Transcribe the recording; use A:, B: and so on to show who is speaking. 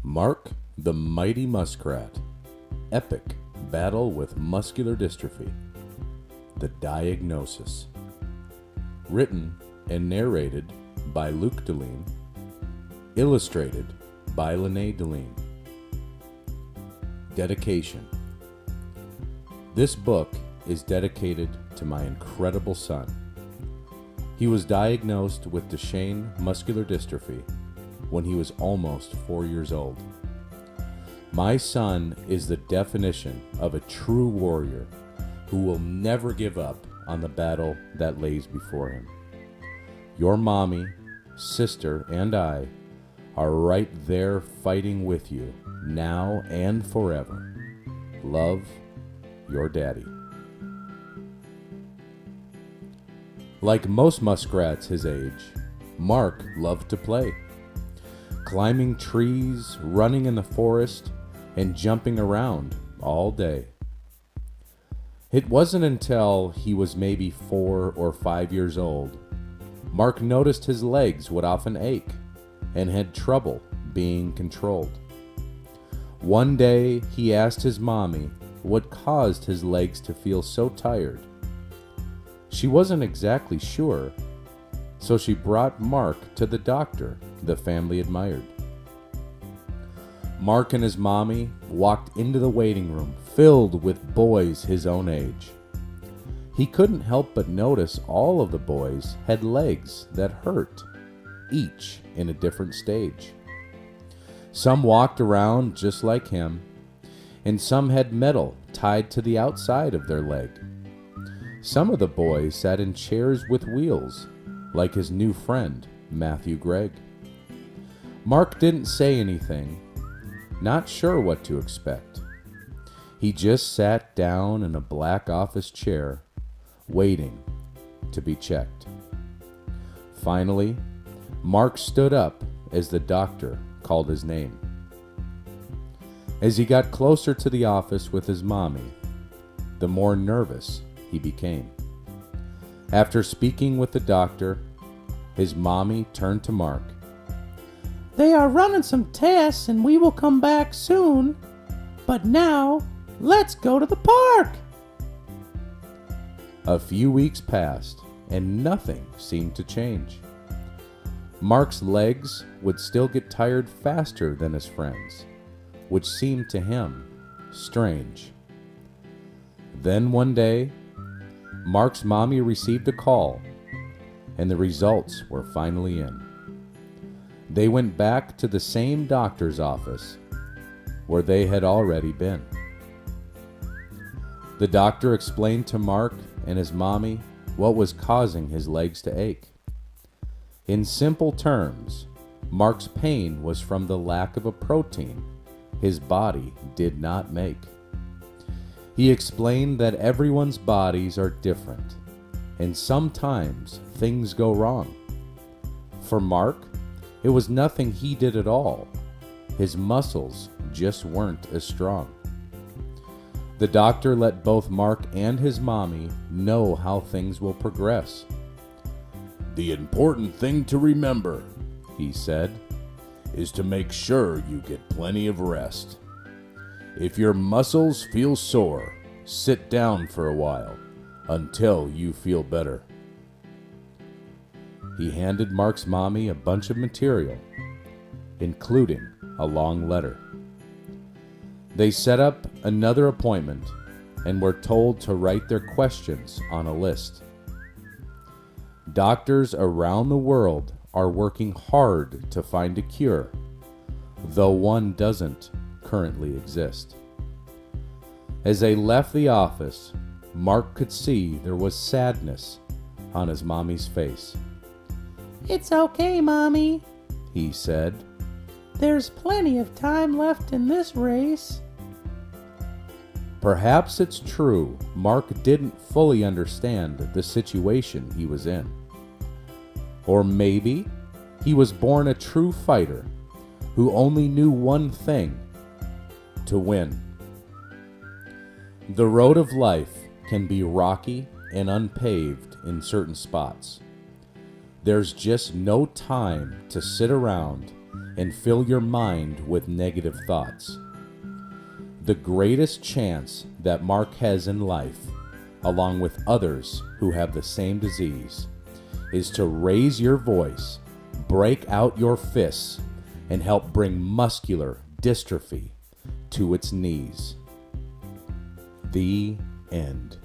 A: Mark the Mighty Muskrat. Epic battle with muscular dystrophy. The diagnosis. Written and narrated by Luke Deline. Illustrated by Lene Deline. Dedication. This book is dedicated to my incredible son. He was diagnosed with Duchenne Muscular Dystrophy when he was almost 4 years old. My son is the definition of a true warrior who will never give up on the battle that lays before him. Your mommy, sister, and I are right there fighting with you now and forever. Love, your daddy. Like most muskrats his age, Mark loved to play. Climbing trees, running in the forest, and jumping around all day. It wasn't until he was maybe 4 or 5 years old, Mark noticed his legs would often ache and had trouble being controlled. One day he asked his mommy what caused his legs to feel so tired. She wasn't exactly sure, so she brought Mark to the doctor the family admired. Mark and his mommy walked into the waiting room filled with boys his own age. He couldn't help but notice all of the boys had legs that hurt, each in a different stage. Some walked around just like him, and some had metal tied to the outside of their leg. Some of the boys sat in chairs with wheels, like his new friend, Matthew Gregg. Mark didn't say anything, not sure what to expect. He just sat down in a black office chair, waiting to be checked. Finally, Mark stood up as the doctor called his name. As he got closer to the office with his mommy, the more nervous he became. After speaking with the doctor, his mommy turned to Mark.
B: "They are running some tests and we will come back soon. But now, let's go to the park."
A: A few weeks passed and nothing seemed to change. Mark's legs would still get tired faster than his friends, which seemed to him strange. Then one day, Mark's mommy received a call, and the results were finally in. They went back to the same doctor's office where they had already been. The doctor explained to Mark and his mommy what was causing his legs to ache. In simple terms, Mark's pain was from the lack of a protein his body did not make. He explained that everyone's bodies are different, and sometimes things go wrong. For Mark, it was nothing he did at all. His muscles just weren't as strong. The doctor let both Mark and his mommy know how things will progress. "The important thing to remember," he said, "is to make sure you get plenty of rest. If your muscles feel sore, sit down for a while until you feel better." He handed Mark's mommy a bunch of material, including a long letter. They set up another appointment and were told to write their questions on a list. Doctors around the world are working hard to find a cure, though one doesn't currently exist. As they left the office, Mark could see there was sadness on his mommy's face.
B: "It's okay, Mommy,"
A: he said.
B: "There's plenty of time left in this race."
A: Perhaps it's true Mark didn't fully understand the situation he was in. Or maybe he was born a true fighter who only knew one thing: to win. The road of life can be rocky and unpaved in certain spots. There's just no time to sit around and fill your mind with negative thoughts. The greatest chance that Mark has in life, along with others who have the same disease, is to raise your voice, break out your fists, and help bring muscular dystrophy to its knees. The end.